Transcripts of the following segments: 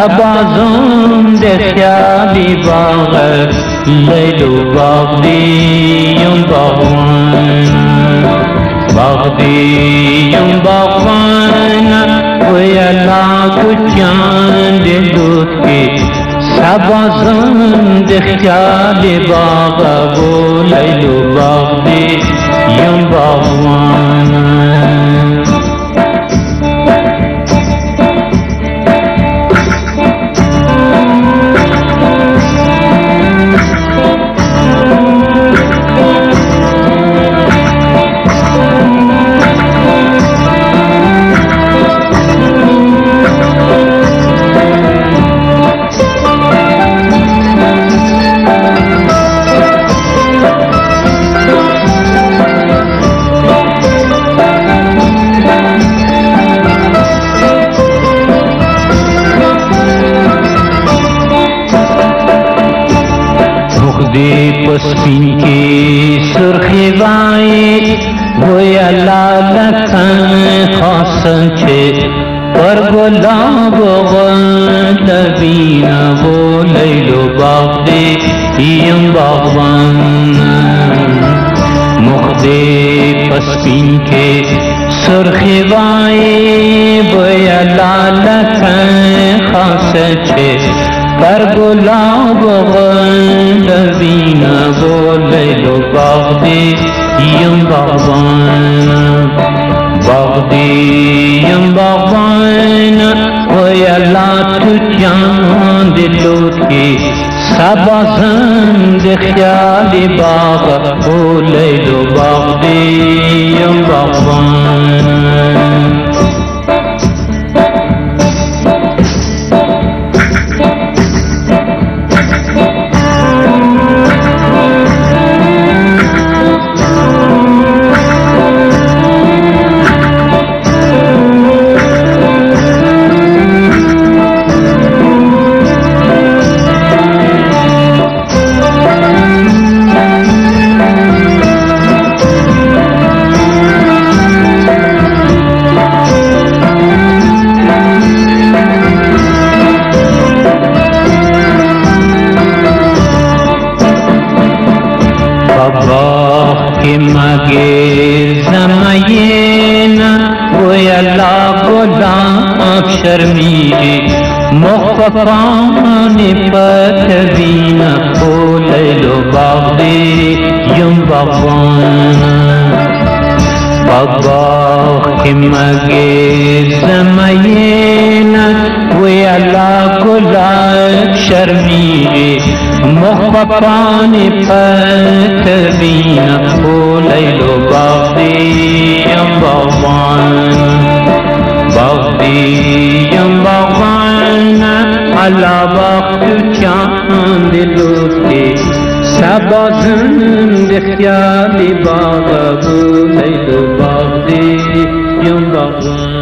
شبازم ده خیالی باغ لیل و باغ دیم باغوان باغ دیم باغوان ویلا کچان دلوت کی شبازم ده خیالی باغ و لیل و باغ دیم باغوان پسپین کی سرخی وائی گویا لالکن خاصن چھے پر گلاب غند بینا وہ لیلو باغ دے یم باغوان مخدے پسپین کے سرخی وائی گویا لالکن خاصن چھے پر گلاب غند بینا وہ لیلو باغ دے یم باغوان باغ دے یم باغوان وی اللہ تو چاند لوٹ کے سبازن دے خیالی باغ وہ لیلو باغ دے یم باغوان شرمیری مخفقان پتوین او لیلو باغ دے یم باغوان باغ کی مگے زمین وی اللہ گلاب شرمیری مخفقان پتوین او لیلو باغ دے یم باغوان باغ دیم باغوان علا باغ چاند لوٹے سبازن دے خیالی باغ بو لیلو باغ دیم باغوان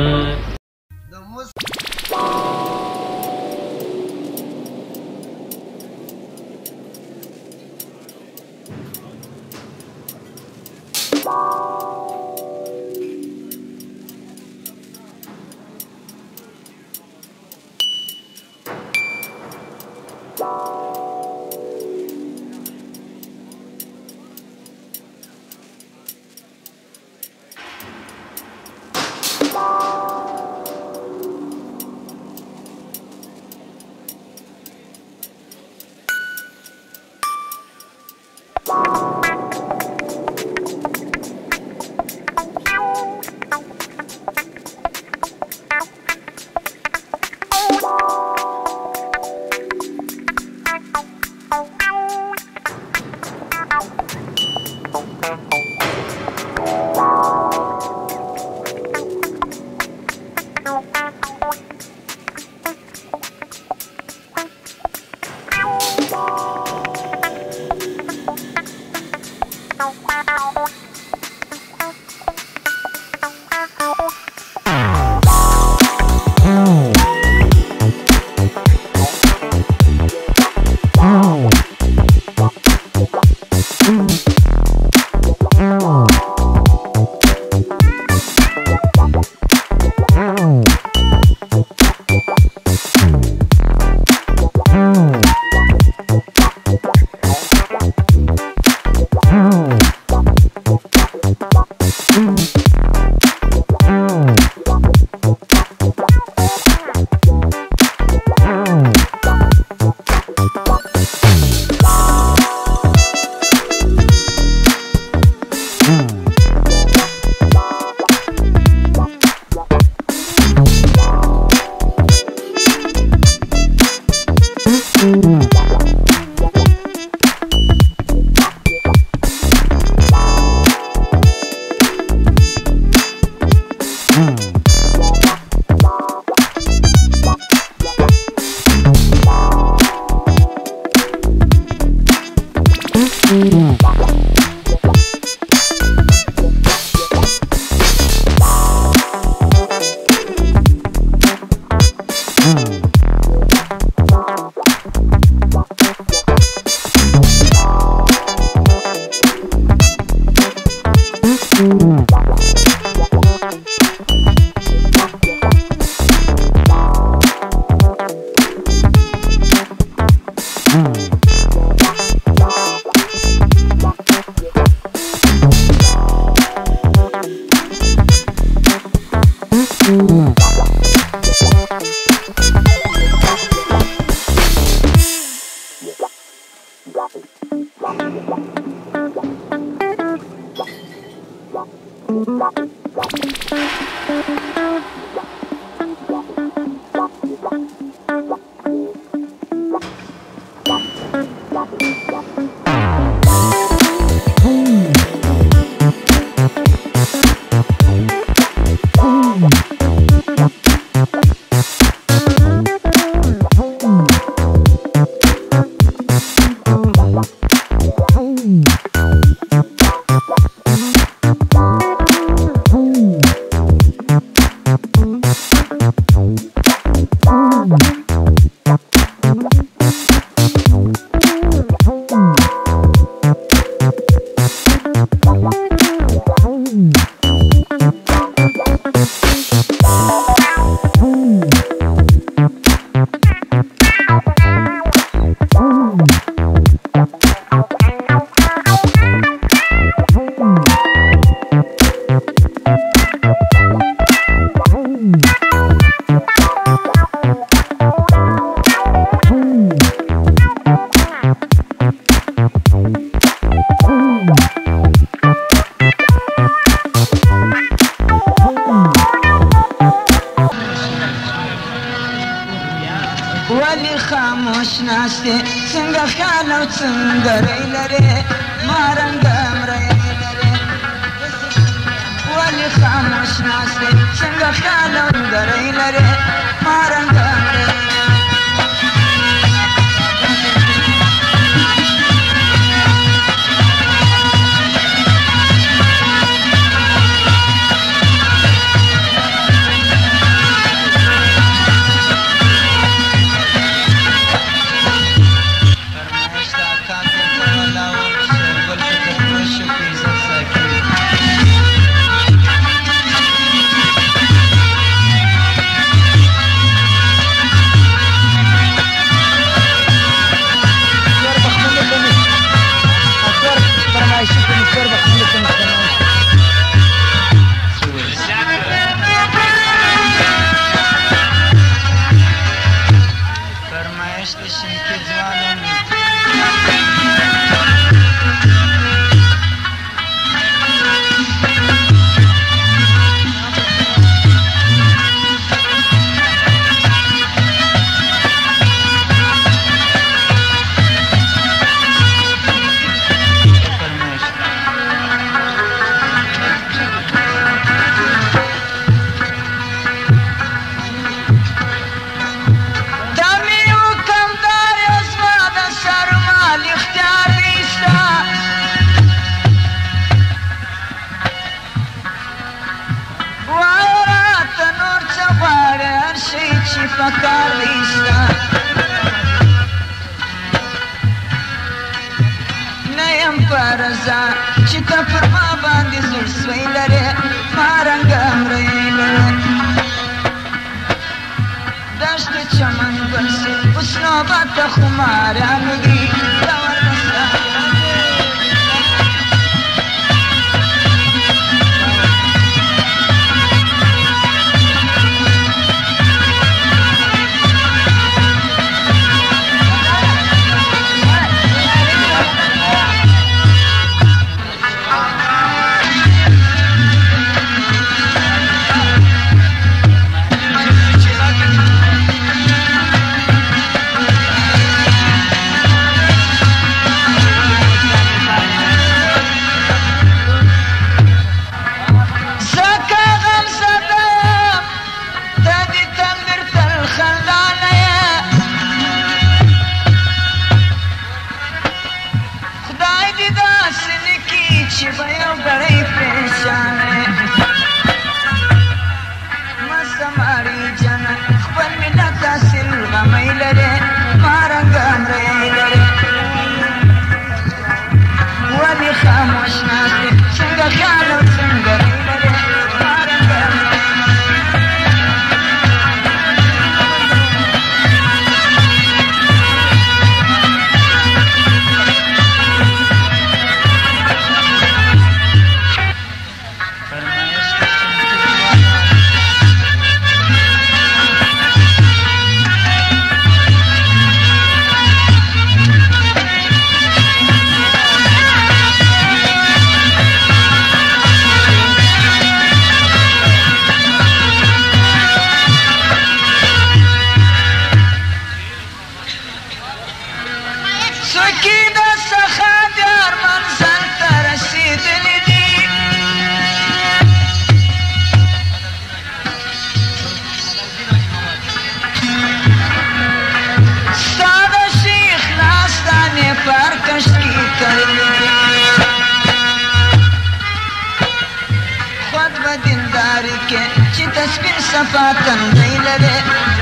کې چې تصویر صفا تندی لري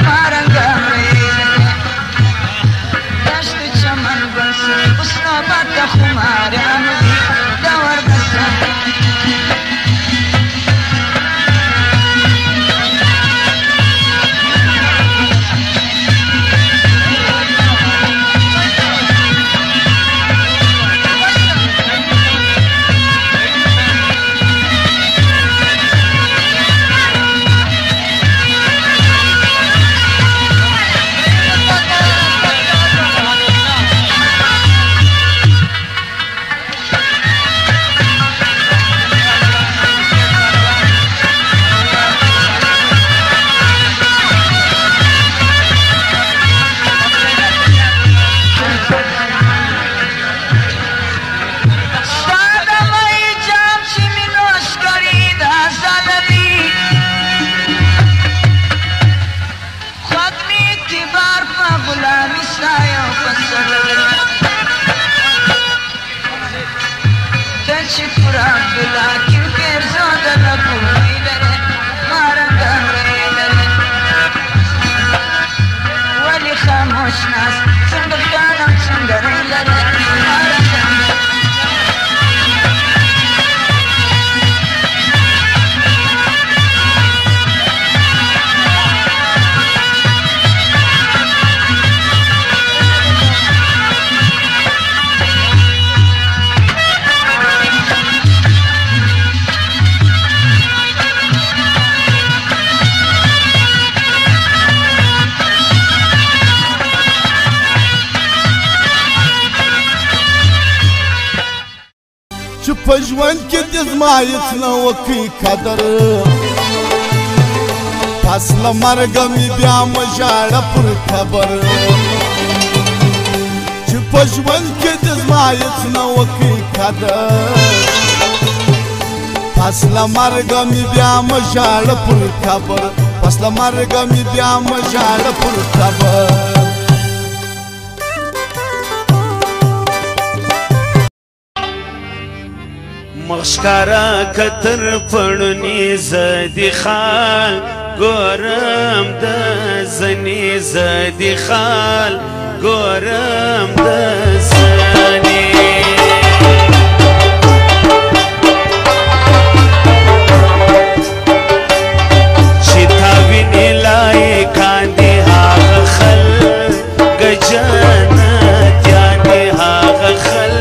مارنګه ویلې دشت چمن بس اوس نوبت د خمارانو دي د وربسه پژوند کې د زما هیڅ نه وکړي قدر پس له مرګه مې بیا مه ژاړه پر قبر چې په ژوند کې د زما هیڅ نه وکړي قدر پس له مرګه مې بیا مه ژاړه پر قبر پس له مرګه مې بیا مه ژاړه پر قبر مخشکارا کتر پړنی زدی خال ګورم د زنی زدی خال ګورم د زنی چې تا وینې لای کاندې هغه خل جنت یانې هغه خل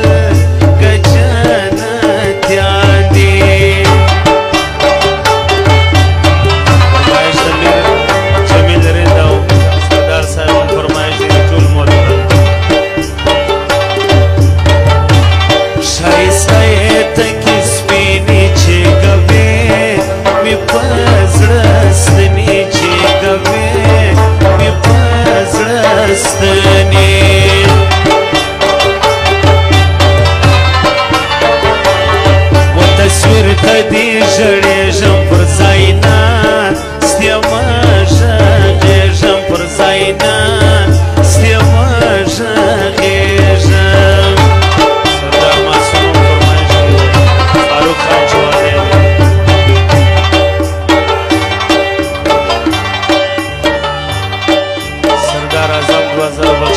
Sargar Azam 2000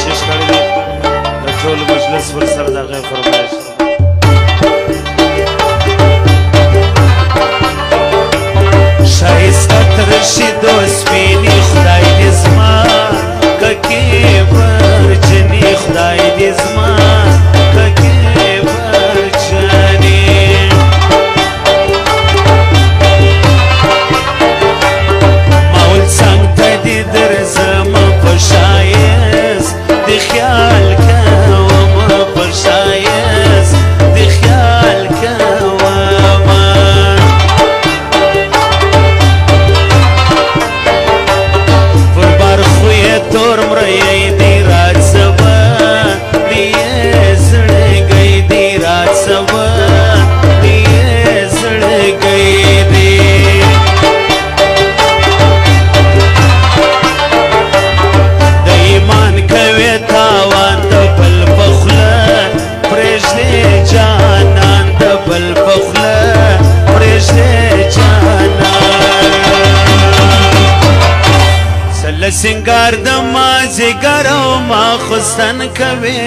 سنگار د مازیګر او ماخستن کوي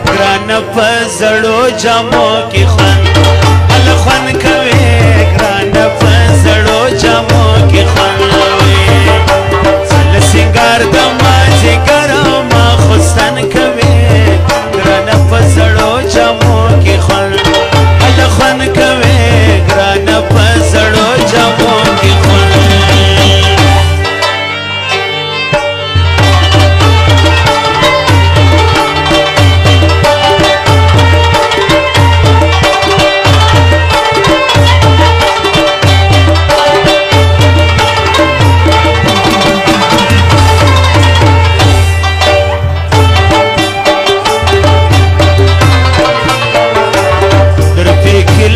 ګرانه په زړو جامو کې خوند هله خوند کوي ګرانه په زړو جامو کې خوند سنگار د مازیګر او ماخستن کوي ګرانه په زړو جامو کې خوند هله خوند کوي ګرانه په زړو جامو کې خوند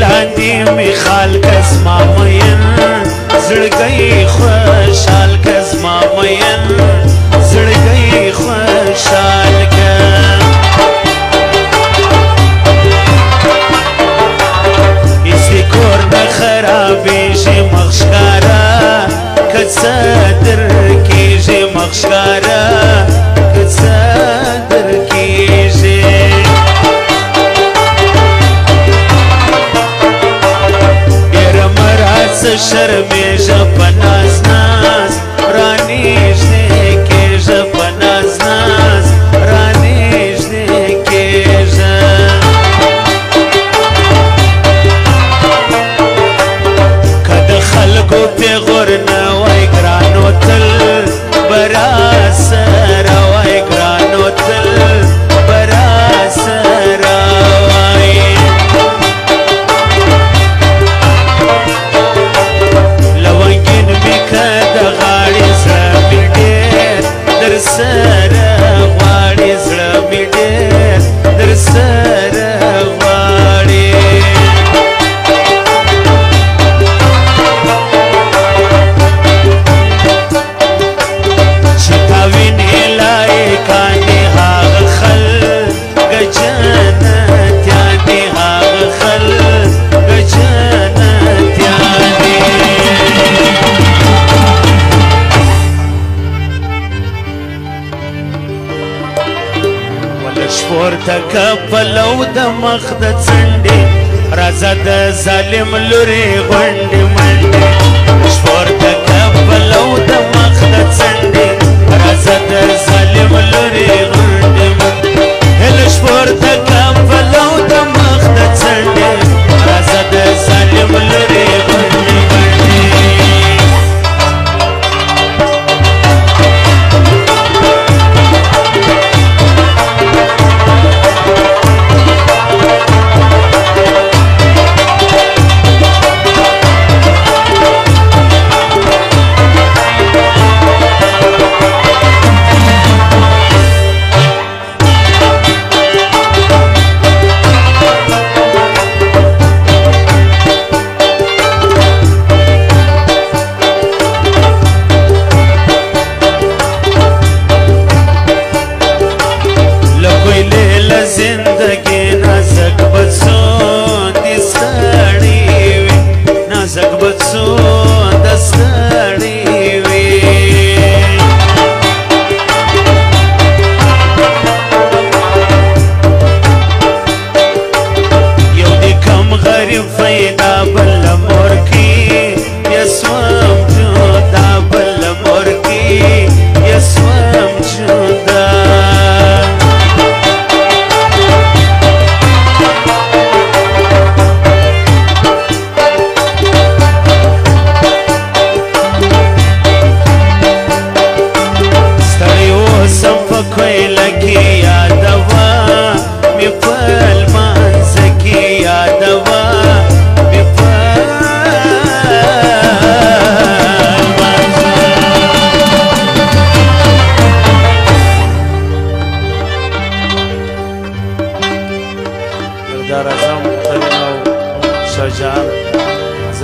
لاندې می خال کس ما مین زړګي خوشحال کس ما مین زړګي خوشحال کسی کور د خرابې شي مخشکارا کڅدر کېږي مخشکارا کڅدر کېږي شرمیږه په ناز ناز رانیږدې کېږه په ناز ناز رانیږدې کېږه که د خلکو پیغور نه وای ګرانو تل به راسره وای ګرانو تل به راسره وای سره غواړي زړه مې ډېر در سره غواړي چې تا وینې لایقان دي هغه خلک جنتیان دي هغه خلک جنتیان دي شپورته که پلو د مخ د څنډې راځه د ظالم لورې غونډې منډې شپورته که پلو د مخ د څنډې راځه د ظالم لورې غونډې منډې هله شپورته که پلو د مخ د څنډې راځه د ظالم لورې غونډې منډې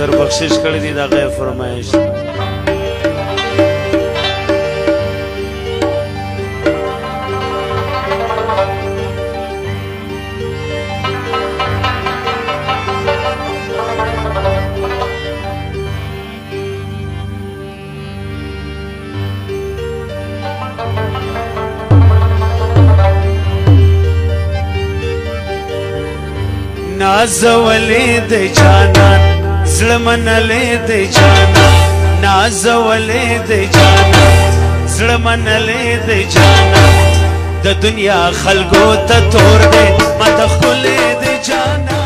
زر بخشش کړی دی دا غیر فرمایش نازولې د جانان زړه منلې د جانان نازولې د جانان زړه منلې د جانان د دنیا خلکو ته تور دی ماته ښکلې د جانان